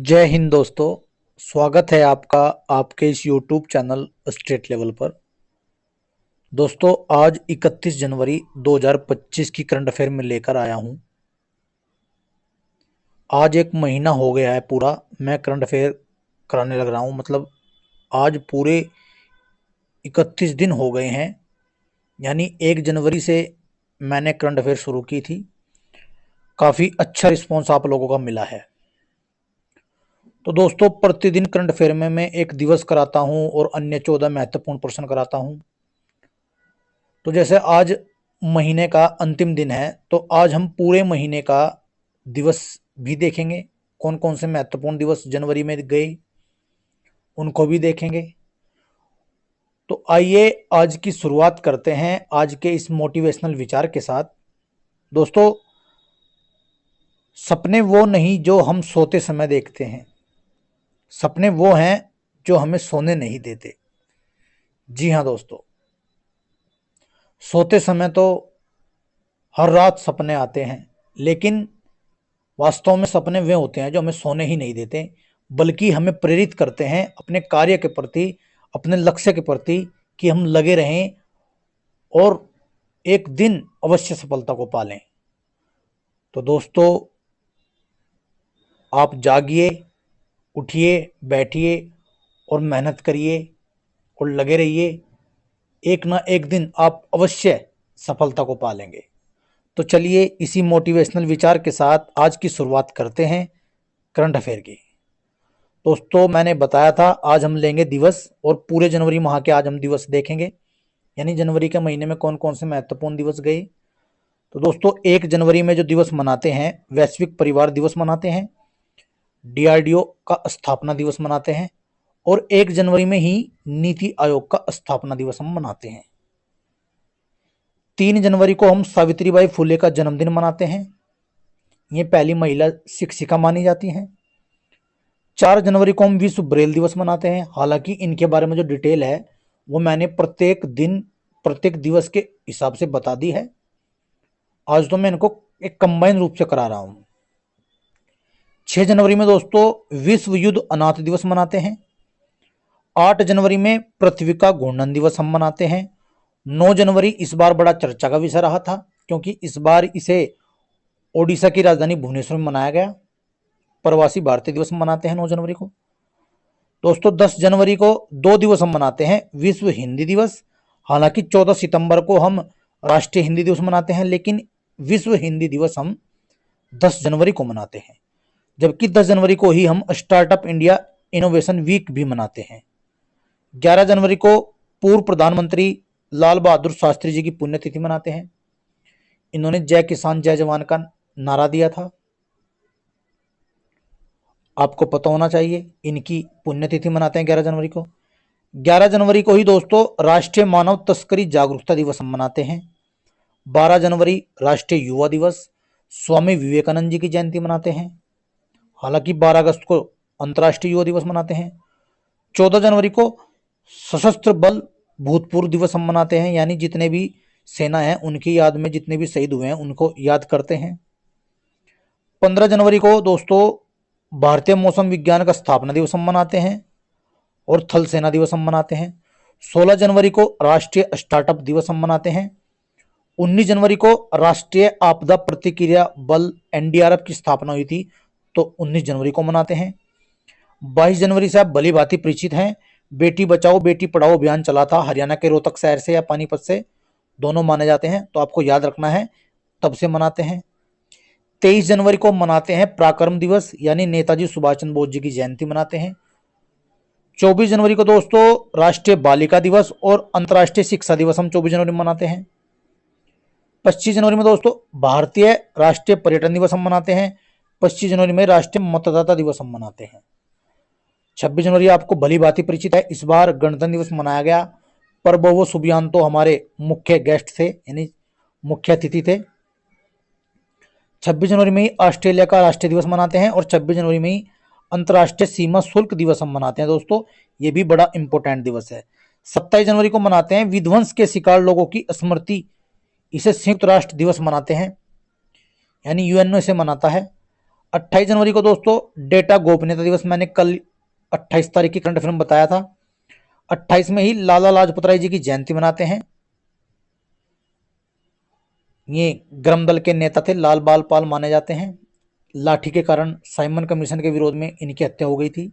जय हिंद दोस्तों। स्वागत है आपका आपके इस YouTube चैनल स्टेट लेवल पर। दोस्तों आज 31 जनवरी 2025 की करंट अफेयर में लेकर आया हूं। आज एक महीना हो गया है पूरा मैं करंट अफेयर कराने लग रहा हूं। मतलब आज पूरे 31 दिन हो गए हैं, यानी 1 जनवरी से मैंने करंट अफेयर शुरू की थी। काफ़ी अच्छा रिस्पॉन्स आप लोगों का मिला है। तो दोस्तों प्रतिदिन करंट अफेयर में मैं एक दिवस कराता हूं और अन्य 14 महत्वपूर्ण प्रश्न कराता हूं। तो जैसे आज महीने का अंतिम दिन है, तो आज हम पूरे महीने का दिवस भी देखेंगे। कौन कौन से महत्वपूर्ण दिवस जनवरी में गए उनको भी देखेंगे। तो आइए आज की शुरुआत करते हैं आज के इस मोटिवेशनल विचार के साथ। दोस्तों, सपने वो नहीं जो हम सोते समय देखते हैं, सपने वो हैं जो हमें सोने नहीं देते। जी हाँ दोस्तों, सोते समय तो हर रात सपने आते हैं, लेकिन वास्तव में सपने वे होते हैं जो हमें सोने ही नहीं देते, बल्कि हमें प्रेरित करते हैं अपने कार्य के प्रति, अपने लक्ष्य के प्रति, कि हम लगे रहें और एक दिन अवश्य सफलता को पालें। तो दोस्तों, आप जागिए, उठिए, बैठिए और मेहनत करिए और लगे रहिए। एक ना एक दिन आप अवश्य सफलता को पालेंगे। तो चलिए इसी मोटिवेशनल विचार के साथ आज की शुरुआत करते हैं करंट अफेयर की। दोस्तों, मैंने बताया था आज हम लेंगे दिवस, और पूरे जनवरी माह के आज हम दिवस देखेंगे, यानी जनवरी के महीने में कौन कौन से महत्वपूर्ण दिवस गए। तो दोस्तों, 1 जनवरी में जो दिवस मनाते हैं, वैश्विक परिवार दिवस मनाते हैं, DRDO का स्थापना दिवस मनाते हैं, और 1 जनवरी में ही नीति आयोग का स्थापना दिवस हम मनाते हैं। 3 जनवरी को हम सावित्रीबाई फुले का जन्मदिन मनाते हैं, ये पहली महिला शिक्षिका मानी जाती हैं। 4 जनवरी को हम विश्व ब्रेल दिवस मनाते हैं। हालांकि इनके बारे में जो डिटेल है वो मैंने प्रत्येक दिन प्रत्येक दिवस के हिसाब से बता दी है। आज तो मैं इनको एक कंबाइन रूप से करा रहा हूं। 6 जनवरी में दोस्तों विश्व युद्ध अनाथ दिवस मनाते हैं। 8 जनवरी में पृथ्वी का घूर्णन दिवस हम मनाते हैं। 9 जनवरी इस बार बड़ा चर्चा का विषय रहा था, क्योंकि इस बार इसे ओडिशा की राजधानी भुवनेश्वर में मनाया गया। प्रवासी भारतीय दिवस मनाते हैं 9 जनवरी को। दोस्तों, 10 जनवरी को 2 दिवस हम मनाते हैं। विश्व हिंदी दिवस, हालांकि 14 सितंबर को हम राष्ट्रीय हिंदी दिवस मनाते हैं, लेकिन विश्व हिंदी दिवस हम 10 जनवरी को मनाते हैं। जबकि 10 जनवरी को ही हम स्टार्टअप इंडिया इनोवेशन वीक भी मनाते हैं। 11 जनवरी को पूर्व प्रधानमंत्री लाल बहादुर शास्त्री जी की पुण्यतिथि मनाते हैं। इन्होंने जय किसान जय जवान का नारा दिया था, आपको पता होना चाहिए। इनकी पुण्यतिथि मनाते हैं 11 जनवरी को। 11 जनवरी को ही दोस्तों राष्ट्रीय मानव तस्करी जागरूकता दिवस हम मनाते हैं। 12 जनवरी राष्ट्रीय युवा दिवस, स्वामी विवेकानंद जी की जयंती मनाते हैं। हालांकि 12 अगस्त को अंतर्राष्ट्रीय युवा दिवस मनाते हैं। 14 जनवरी को सशस्त्र बल भूतपूर्व दिवस हम मनाते हैं, यानी जितने भी सेना है उनकी याद में जितने भी शहीद हुए हैं उनको याद करते हैं। 15 जनवरी को दोस्तों भारतीय मौसम विज्ञान का स्थापना दिवस हम मनाते हैं और थल सेना दिवस हम मनाते हैं। 16 जनवरी को राष्ट्रीय स्टार्टअप दिवस हम मनाते हैं। 19 जनवरी को राष्ट्रीय आपदा प्रतिक्रिया बल NDRF की स्थापना हुई थी, तो 19 जनवरी को मनाते हैं। 22 जनवरी से आप भली भांति परिचित हैं, बेटी बचाओ बेटी पढ़ाओ अभियान चला था हरियाणा के रोहतक शहर से या पानीपत से, दोनों माने जाते हैं, तो आपको याद रखना है, तब से मनाते हैं। 23 जनवरी को मनाते हैं पराक्रम दिवस, यानी नेताजी सुभाष चंद्र बोस जी की जयंती मनाते हैं। 24 जनवरी को दोस्तों राष्ट्रीय बालिका दिवस और अंतर्राष्ट्रीय शिक्षा दिवस हम 24 जनवरी में मनाते हैं। 25 जनवरी में दोस्तों भारतीय राष्ट्रीय पर्यटन दिवस हम मनाते हैं। 25 जनवरी में राष्ट्रीय मतदाता दिवस हम मनाते हैं। 26 जनवरी आपको भली भांति परिचित है, इस बार गणतंत्र दिवस मनाया गया। प्रबोवो सुबियांतो हमारे मुख्य गेस्ट थे, यानी मुख्य अतिथि थे। 26 जनवरी में ही ऑस्ट्रेलिया का राष्ट्रीय दिवस मनाते हैं और 26 जनवरी में ही अंतर्राष्ट्रीय सीमा शुल्क दिवस हम मनाते हैं। दोस्तों, ये भी बड़ा इंपॉर्टेंट दिवस है। 27 जनवरी को मनाते हैं विध्वंस के शिकार लोगों की स्मृति, इसे संयुक्त राष्ट्र दिवस मनाते हैं, यानी UNO इसे मनाता है। 28 जनवरी को दोस्तों डेटा गोपनीयता दिवस, मैंने कल 28 तारीख की करंट अफेयर में बताया था। 28 में ही लाला लाजपत राय जी की जयंती मनाते हैं। ये गर्म दल के नेता थे, लाल बाल पाल माने जाते हैं। लाठी के कारण साइमन कमीशन के विरोध में इनकी हत्या हो गई थी।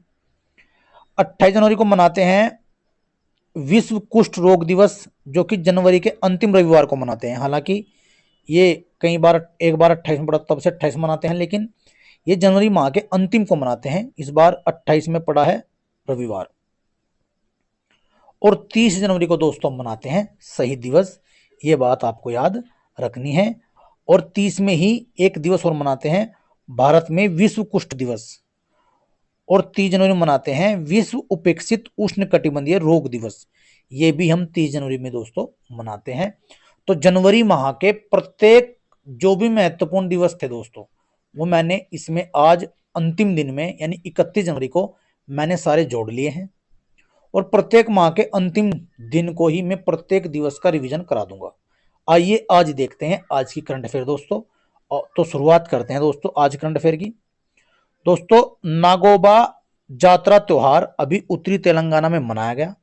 28 जनवरी को मनाते हैं विश्व कुष्ठ रोग दिवस, जो कि जनवरी के अंतिम रविवार को मनाते हैं। हालांकि ये कई बार एक बार 28 में पड़ा तब से 28 मनाते हैं, लेकिन ये जनवरी माह के अंतिम को मनाते हैं। इस बार 28 में पड़ा है रविवार। और 30 जनवरी को दोस्तों मनाते हैं शहीद दिवस, ये बात आपको याद रखनी है। और 30 में ही एक दिवस और मनाते हैं भारत में विश्व कुष्ठ दिवस। और 30 जनवरी मनाते हैं विश्व उपेक्षित उष्ण कटिबंधीय रोग दिवस, ये भी हम 30 जनवरी में दोस्तों मनाते हैं। तो जनवरी माह के प्रत्येक जो भी महत्वपूर्ण दिवस थे दोस्तों, वो मैंने इसमें आज अंतिम दिन में यानी 31 जनवरी को मैंने सारे जोड़ लिए हैं। और प्रत्येक माह के अंतिम दिन को ही मैं प्रत्येक दिवस का रिवीजन करा दूंगा। आइए आज देखते हैं आज की करंट अफेयर दोस्तों। तो शुरुआत करते हैं दोस्तों आज करंट अफेयर की। दोस्तों, नागोबा जात्रा त्योहार अभी उत्तरी तेलंगाना में मनाया गया।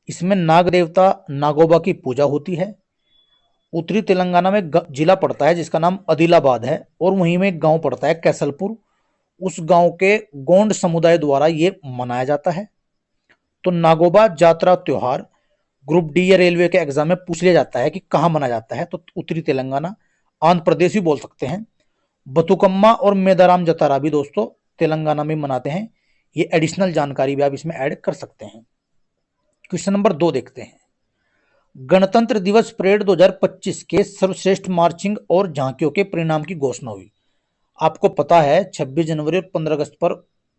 इसमें नाग देवता नागोबा की पूजा होती है। उत्तरी तेलंगाना में जिला पड़ता है जिसका नाम आदिलाबाद है, और वहीं में एक गांव पड़ता है कैसलपुर। उस गांव के गोंड समुदाय द्वारा ये मनाया जाता है। तो नागोबा जात्रा त्योहार ग्रुप डी या रेलवे के एग्जाम में पूछ लिया जाता है कि कहाँ मनाया जाता है, तो उत्तरी तेलंगाना, आंध्र प्रदेश भी बोल सकते हैं। बतुकम्मा और मेदाराम जतारा भी दोस्तों तेलंगाना में मनाते हैं। ये एडिशनल जानकारी भी आप इसमें ऐड कर सकते हैं। क्वेश्चन नंबर 2 देखते हैं। गणतंत्र दिवस परेड 2025 के सर्वश्रेष्ठ मार्चिंग और झांकियों के परिणाम की घोषणा हुई। आपको पता है 26 जनवरी और 15 अगस्त पर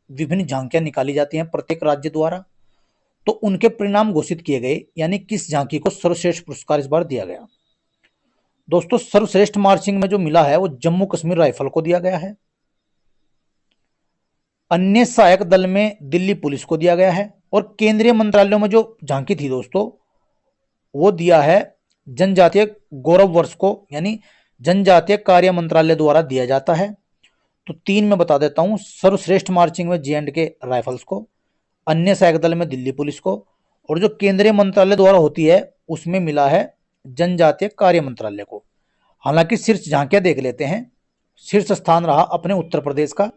विभिन्न झांकियां निकाली जाती हैं प्रत्येक राज्य द्वारा, तो उनके परिणाम घोषित किए गए, यानी किस झांकी को सर्वश्रेष्ठ पुरस्कार इस बार दिया गया। दोस्तों, सर्वश्रेष्ठ मार्चिंग में जो मिला है वो जम्मू कश्मीर राइफल को दिया गया है। अन्य सहायक दल में दिल्ली पुलिस को दिया गया है। और केंद्रीय मंत्रालयों में जो झांकी थी दोस्तों, वो दिया है जनजातीय गौरव वर्ष को, यानी जनजातीय कार्य मंत्रालय द्वारा दिया जाता है। तो 3 में बता देता हूं, सर्वश्रेष्ठ मार्चिंग में J&K राइफल्स को, अन्य सहायक दल में दिल्ली पुलिस को, और जो केंद्रीय मंत्रालय द्वारा होती है उसमें मिला है जनजातीय कार्य मंत्रालय को। हालांकि शीर्ष झांकियां देख लेते हैं। शीर्ष स्थान रहा अपने उत्तर प्रदेश का,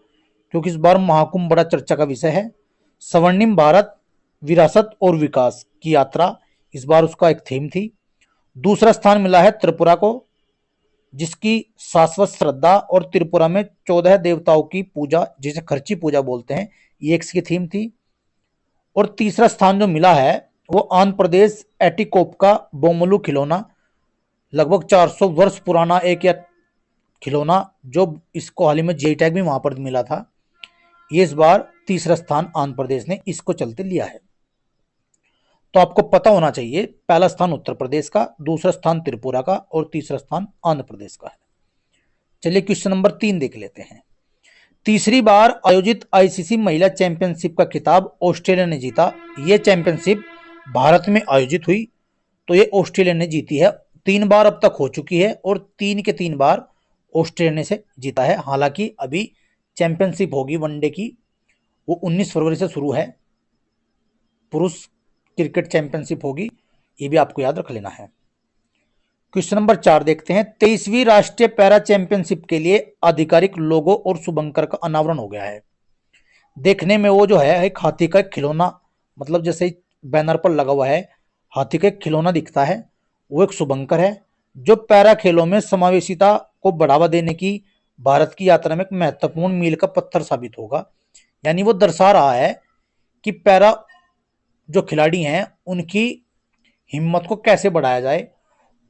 क्योंकि इस बार महाकुंभ बड़ा चर्चा का विषय है। स्वर्णिम भारत विरासत और विकास की यात्रा, इस बार उसका एक थीम थी। दूसरा स्थान मिला है त्रिपुरा को, जिसकी शाश्वत श्रद्धा और त्रिपुरा में 14 देवताओं की पूजा, जिसे खर्ची पूजा बोलते हैं, ये इसकी थीम थी। और तीसरा स्थान जो मिला है वो आंध्र प्रदेश एटिकोप का बोमलू खिलौना, लगभग 400 वर्ष पुराना एक या खिलौना, जो इसको हाल ही में जीआई टैग भी वहां पर मिला था। ये इस बार तीसरा स्थान आंध्र प्रदेश ने इसको चलते लिया है। तो आपको पता होना चाहिए, पहला स्थान उत्तर प्रदेश का, दूसरा स्थान त्रिपुरा का, और तीसरा स्थान आंध्र प्रदेश का है। चलिए क्वेश्चन नंबर 3 देख लेते हैं। तीसरी बार आयोजित आईसीसी महिला चैंपियनशिप का खिताब ऑस्ट्रेलिया ने जीता। यह चैंपियनशिप भारत में आयोजित हुई, तो ये ऑस्ट्रेलिया ने जीती है। 3 बार अब तक हो चुकी है, और 3 के 3 बार ऑस्ट्रेलिया ने से जीता है। हालांकि अभी चैंपियनशिप होगी वनडे की, वो 19 फरवरी से शुरू है। पुरुष क्रिकेट चैंपियनशिप होगी, ये भी आपको याद रख लेना है। क्वेश्चन नंबर 4 देखते हैं। 23वीं राष्ट्रीय पैरा चैंपियनशिप के लिए आधिकारिक लोगो और शुभंकर का अनावरण हो गया है। देखने में वो जो है एक हाथी का एक खिलौना, मतलब जैसे बैनर पर लगा हुआ है हाथी का एक खिलौना दिखता है, वो एक शुभंकर है, जो पैरा खेलों में समावेशिता को बढ़ावा देने की भारत की यात्रा में एक महत्वपूर्ण मील का पत्थर साबित होगा। यानी वो दर्शा रहा है कि पैरा जो खिलाड़ी हैं उनकी हिम्मत को कैसे बढ़ाया जाए,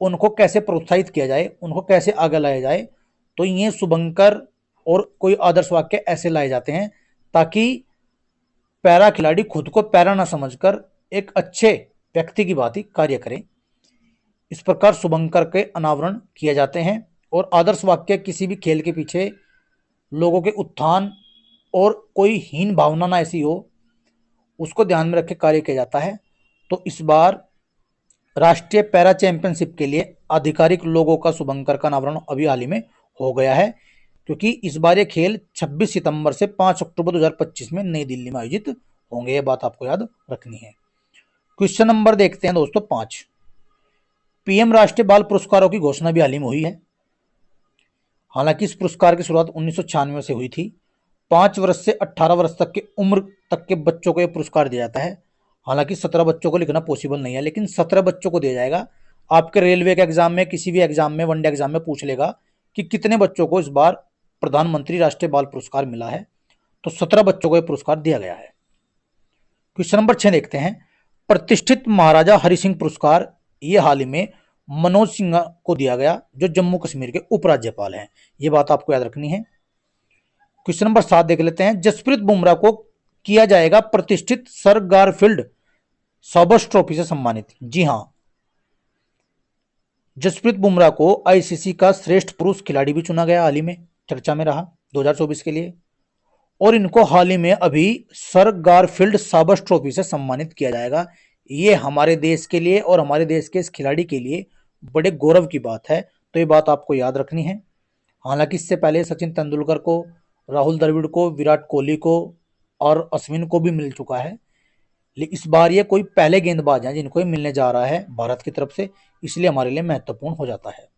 उनको कैसे प्रोत्साहित किया जाए, उनको कैसे आगे लाया जाए। तो ये शुभंकर और कोई आदर्श वाक्य ऐसे लाए जाते हैं ताकि पैरा खिलाड़ी खुद को पैरा ना समझकर एक अच्छे व्यक्ति की भांति कार्य करें। इस प्रकार शुभंकर के अनावरण किए जाते हैं। और आदर्श वाक्य किसी भी खेल के पीछे लोगों के उत्थान और कोई हीन भावना ना ऐसी हो, उसको ध्यान में रख के कार्य किया जाता है। तो इस बार राष्ट्रीय पैरा चैंपियनशिप के लिए आधिकारिक लोगों का शुभंकर का अनावरण अभी हाल ही में हो गया है, क्योंकि इस बार ये खेल 26 सितंबर से 5 अक्टूबर 2025 में नई दिल्ली में आयोजित होंगे। ये बात आपको याद रखनी है। क्वेश्चन नंबर देखते हैं दोस्तों 5। पीएम राष्ट्रीय बाल पुरस्कारों की घोषणा भी हाल ही में हुई है। हालांकि इस पुरस्कार की शुरुआत 1996 से हुई थी। 5 वर्ष से 18 वर्ष तक की उम्र तक के बच्चों को यह पुरस्कार दिया जाता है। हालांकि 17 बच्चों को लिखना पॉसिबल नहीं है, लेकिन 17 बच्चों को दिया जाएगा। आपके रेलवे के एग्जाम में, किसी भी एग्जाम में, वनडे एग्जाम में पूछ लेगा कि कितने बच्चों को इस बार प्रधानमंत्री राष्ट्रीय बाल पुरस्कार मिला है, तो 17 बच्चों को यह पुरस्कार दिया गया है। क्वेश्चन नंबर 6 देखते हैं। प्रतिष्ठित महाराजा हरि सिंह पुरस्कार ये हाल ही में मनोज सिन्हा को दिया गया, जो जम्मू कश्मीर के उपराज्यपाल हैं। ये बात आपको याद रखनी है। क्वेश्चन नंबर 7 देख लेते हैं। जसप्रीत बुमराह को किया जाएगा प्रतिष्ठित सर गारफील्ड सॉबर्स ट्रॉफी से सम्मानित। जी हां, जसप्रीत बुमराह को आईसीसी का श्रेष्ठ पुरुष खिलाड़ी भी चुना गया, हाल ही में चर्चा में रहा 2024 के लिए। और इनको हाल ही में अभी सर गारफील्ड सॉबर्स ट्रॉफी से सम्मानित किया जाएगा। ये हमारे देश के लिए और हमारे देश के इस खिलाड़ी के लिए बड़े गौरव की बात है, तो ये बात आपको याद रखनी है। हालांकि इससे पहले सचिन तेंदुलकर को, राहुल द्रविड़ को, विराट कोहली को और अश्विन को भी मिल चुका है, लेकिन इस बार ये कोई पहले गेंदबाज हैं जिनको ये मिलने जा रहा है भारत की तरफ से, इसलिए हमारे लिए महत्वपूर्ण हो जाता है।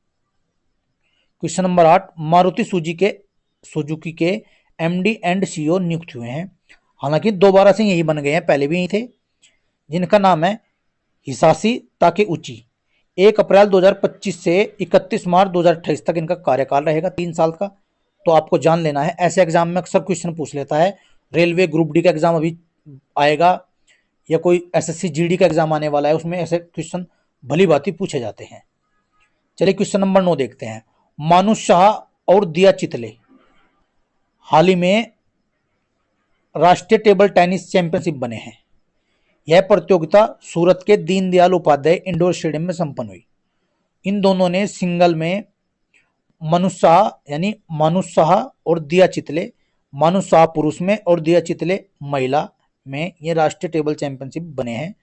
Question number 8। मारुति सुजुकी के एमडी एंड सीईओ नियुक्त हुए हैं। हालांकि दोबारा से यही बन गए हैं, पहले भी यही थे, जिनका नाम है हिसाशी ताकेउची। 1 अप्रैल 2025 से 31 मार्च 2028 तक इनका कार्यकाल रहेगा, 3 साल का। तो आपको जान लेना है, ऐसे एग्जाम में अक्सर क्वेश्चन पूछ लेता है। रेलवे ग्रुप डी का एग्जाम अभी आएगा या कोई एसएससी जीडी का एग्जाम आने वाला है, उसमें ऐसे क्वेश्चन भली भांति पूछे जाते हैं। चलिए क्वेश्चन नंबर 9 देखते हैं। मानुष शाह और दिया चितले हाल ही में राष्ट्रीय टेबल टेनिस चैंपियनशिप बने हैं। यह प्रतियोगिता सूरत के दीनदयाल उपाध्याय इंडोर स्टेडियम में संपन्न हुई। इन दोनों ने सिंगल में मानुष शाह और दिया चितले, मानुष शाह पुरुष में और दिया चितले महिला में, ये राष्ट्रीय टेबल चैंपियनशिप बने हैं।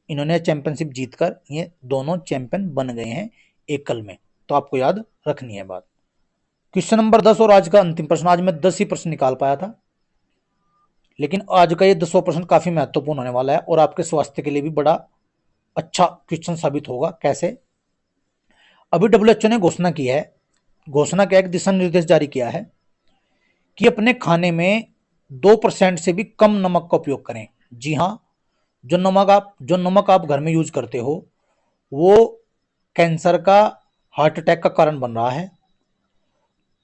इन्होंने चैंपियनशिप जीतकर ये दोनों चैंपियन बन गए हैं एकल में, तो आपको याद रखनी है बात। क्वेश्चन नंबर 10 और आज का अंतिम प्रश्न। आज मैं 10 ही प्रश्न निकाल पाया था, लेकिन आज का ये 10वां प्रश्न काफी महत्वपूर्ण होने वाला है और आपके स्वास्थ्य के लिए भी बड़ा अच्छा क्वेश्चन साबित होगा। कैसे? अभी डब्ल्यूएचओ ने घोषणा किया, एक दिशा निर्देश जारी किया है कि अपने खाने में 2% से भी कम नमक का उपयोग करें। जी हाँ, जो नमक आप घर में यूज करते हो वो कैंसर का, हार्ट अटैक का कारण बन रहा है।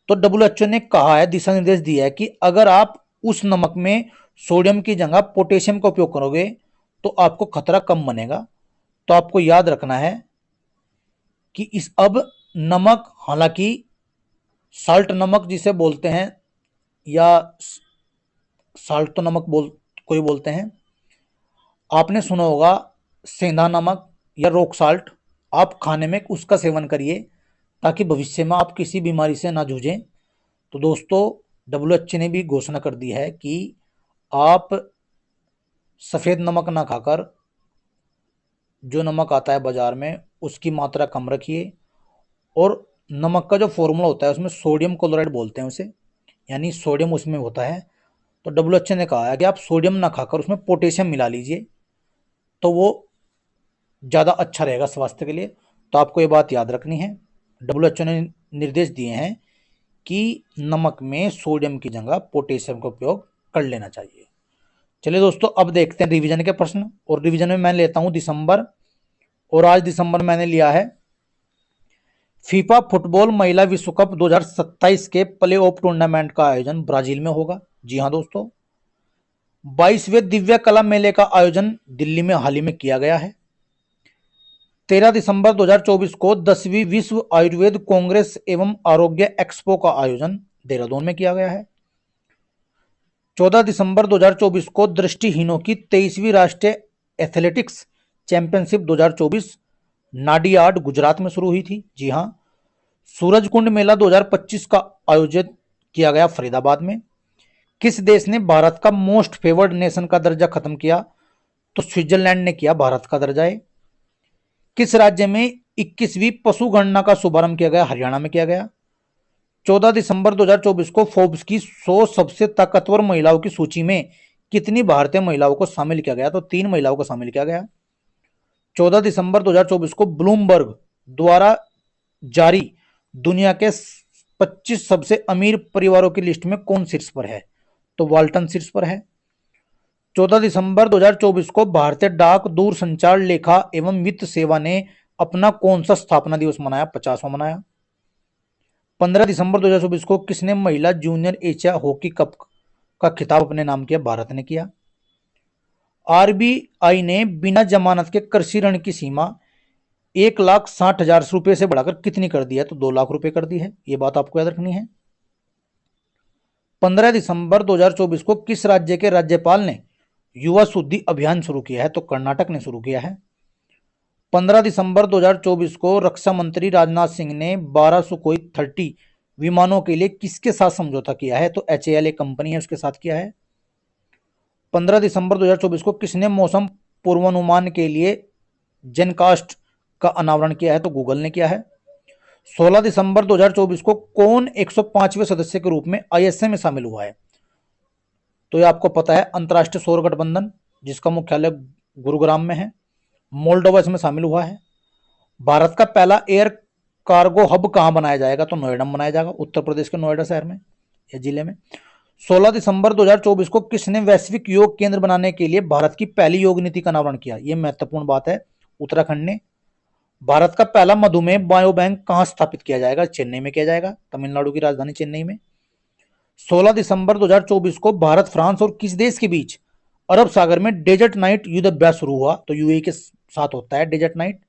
तो डब्ल्यूएचओ ने कहा है, दिशा निर्देश दिया है कि अगर आप उस नमक में सोडियम की जगह पोटेशियम का उपयोग करोगे तो आपको खतरा कम बनेगा। तो आपको याद रखना है कि इस अब नमक, हालांकि साल्ट नमक जिसे बोलते हैं, या साल्ट तो नमक कोई बोलते हैं, आपने सुना होगा सेंधा नमक या रॉक साल्ट, आप खाने में उसका सेवन करिए ताकि भविष्य में आप किसी बीमारी से ना जूझें। तो दोस्तों, डब्ल्यूएचओ ने भी घोषणा कर दी है कि आप सफ़ेद नमक ना खाकर जो नमक आता है बाजार में उसकी मात्रा कम रखिए। और नमक का जो फॉर्मूला होता है उसमें सोडियम क्लोराइड बोलते हैं उसे, यानी सोडियम उसमें होता है। तो डब्ल्यूएचओ ने कहा है कि आप सोडियम ना खाकर उसमें पोटेशियम मिला लीजिए, तो वो ज़्यादा अच्छा रहेगा स्वास्थ्य के लिए। तो आपको ये बात याद रखनी है, डब्ल्यूएचओ ने निर्देश दिए हैं कि नमक में सोडियम की जगह पोटेशियम का उपयोग कर लेना चाहिए। चलिए दोस्तों, अब देखते हैं रिवीजन के प्रश्न। और रिवीजन में मैं लेता हूं दिसंबर, और आज दिसंबर मैंने लिया है फीफा फुटबॉल महिला विश्व कप 2027 के प्ले ऑफ टूर्नामेंट का आयोजन ब्राजील में होगा। जी हां दोस्तों, 22वें दिव्य कला मेले का आयोजन दिल्ली में हाल ही में किया गया है। 13 दिसंबर 2024 को 10वीं विश्व आयुर्वेद कांग्रेस एवं आरोग्य एक्सपो का आयोजन देहरादून में किया गया है। 14 दिसंबर 2024 को दृष्टिहीनों की 23वीं राष्ट्रीय एथलेटिक्स चैंपियनशिप 2024 नाडियाड गुजरात में शुरू हुई थी। जी हां, सूरजकुंड मेला 2025 का आयोजित किया गया फरीदाबाद में। किस देश ने भारत का मोस्ट फेवर्ड नेशन का दर्जा खत्म किया? तो स्विट्जरलैंड ने किया भारत का दर्जा। किस राज्य में 21वीं पशु गणना का शुभारंभ किया गया? हरियाणा में किया गया। 14 दिसंबर 2024 को फोर्ब्स की 100 सबसे ताकतवर महिलाओं की सूची में कितनी भारतीय महिलाओं को शामिल किया गया? तो 3 महिलाओं को शामिल किया गया। 14 दिसंबर 2024 को ब्लूमबर्ग द्वारा जारी दुनिया के 25 सबसे अमीर परिवारों की लिस्ट में कौन शीर्ष पर है? तो वाल्टन शीर्ष पर है। 14 दिसंबर 2024 को भारतीय डाक दूरसंचार लेखा एवं वित्त सेवा ने अपना कौन सा स्थापना दिवस मनाया? 50वां मनाया। 15 दिसंबर 2024 को किसने महिला जूनियर एशिया हॉकी कप का खिताब अपने नाम किया? भारत ने किया। आरबीआई ने बिना जमानत के कृषि ऋण की सीमा 1,60,000 रुपए से बढ़ाकर कितनी कर दी है? तो 2 लाख रुपए कर दी है। ये बात आपको याद रखनी है। 15 दिसंबर 2024 को किस राज्य के राज्यपाल ने युवा शुद्धि अभियान शुरू किया है? तो कर्नाटक ने शुरू किया है। 15 दिसंबर 2024 को रक्षा मंत्री राजनाथ सिंह ने 12 सुखोई 30 विमानों के लिए किसके साथ समझौता किया है? तो HAL एक कंपनी है, उसके साथ किया है। 15 दिसंबर 2024 को किसने मौसम पूर्वानुमान के लिए जेनकास्ट का अनावरण किया है? तो गूगल ने किया है। 16 दिसंबर 2024 को कौन 105वें सदस्य के रूप में ISA में शामिल हुआ है? तो ये आपको पता है, अंतर्राष्ट्रीय सौर गठबंधन, जिसका मुख्यालय गुरुग्राम में है। मोल्डोवा इसमें शामिल हुआ है। भारत का पहला एयर कार्गो हब कहां बनाया जाएगा? तो नोएडा में बनाया जाएगा, उत्तर प्रदेश के नोएडा शहर में या जिले में। 16 दिसंबर 2024 को किसने वैश्विक योग केंद्र बनाने के लिए भारत की पहली योग नीति का अनावरण किया? यह महत्वपूर्ण बात है, उत्तराखंड ने। भारत का पहला मधुमेह बायो बैंक कहां स्थापित किया जाएगा? चेन्नई में किया जाएगा, तमिलनाडु की राजधानी चेन्नई में। 16 दिसंबर 2024 को भारत, फ्रांस और किस देश के बीच अरब सागर में डेजर्ट नाइट युद्ध अभ्यास शुरू हुआ? तो UAE के साथ होता है डेजर्ट नाइट।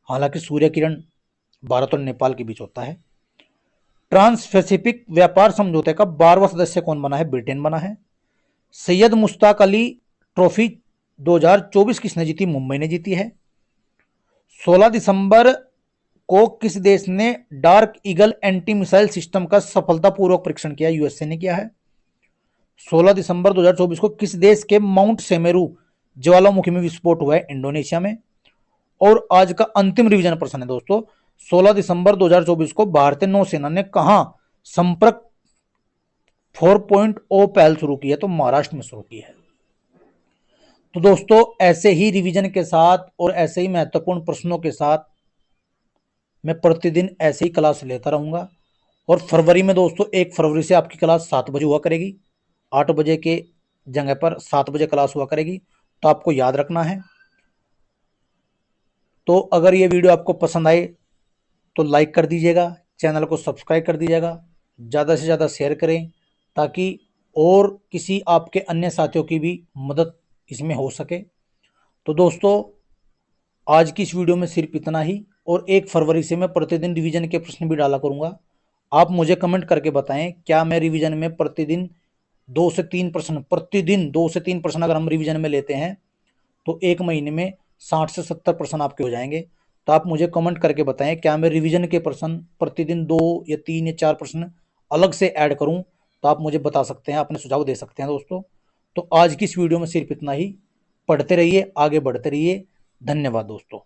हालांकि सूर्य किरण भारत और नेपाल के बीच होता है। ट्रांस पैसिफिक व्यापार समझौते का 12वां सदस्य कौन बना है? ब्रिटेन बना है। सैयद मुश्ताक अली ट्रॉफी 2024 किसने जीती? मुंबई ने जीती है। 16 दिसंबर को किस देश ने dark eagle anti missile system का सफलतापूर्वक परीक्षण किया? USA ने किया है। 16 दिसंबर 2024 को किस देश के माउंट सेमेरू ज्वालामुखी में विस्फोट हुआ है? इंडोनेशिया में। और आज का अंतिम रिवीजन प्रश्न है दोस्तों, 16 दिसंबर 2024 को भारतीय नौसेना ने कहां संपर्क 4.0 पहल शुरू की है? तो महाराष्ट्र में शुरू की है। तो दोस्तों, ऐसे ही रिवीजन के साथ और ऐसे ही महत्वपूर्ण प्रश्नों के साथ मैं प्रतिदिन ऐसे ही क्लास लेता रहूंगा। और फरवरी में दोस्तों 1 फरवरी से आपकी क्लास 7 बजे हुआ करेगी, 8 बजे के जगह पर 7 बजे क्लास हुआ करेगी। तो आपको याद रखना है। तो अगर ये वीडियो आपको पसंद आए तो लाइक कर दीजिएगा, चैनल को सब्सक्राइब कर दीजिएगा, ज़्यादा से ज़्यादा शेयर करें ताकि और किसी आपके अन्य साथियों की भी मदद इसमें हो सके। तो दोस्तों, आज की इस वीडियो में सिर्फ इतना ही। और 1 फरवरी से मैं प्रतिदिन रिवीजन के प्रश्न भी डाला करूंगा। आप मुझे कमेंट करके बताएं, क्या मैं रिवीजन में प्रतिदिन 2 से 3 प्रश्न, प्रतिदिन 2 से 3 प्रश्न अगर हम रिवीजन में लेते हैं तो 1 महीने में 60 से 70 प्रश्न आपके हो जाएंगे। तो आप मुझे कमेंट करके बताएं, क्या मैं रिवीजन के प्रश्न प्रतिदिन 2 या 3 या 4 प्रश्न अलग से ऐड करूं? तो आप मुझे बता सकते हैं, अपने सुझाव दे सकते हैं दोस्तों। तो आज की इस वीडियो में सिर्फ इतना ही। पढ़ते रहिए, आगे बढ़ते रहिए। धन्यवाद दोस्तों।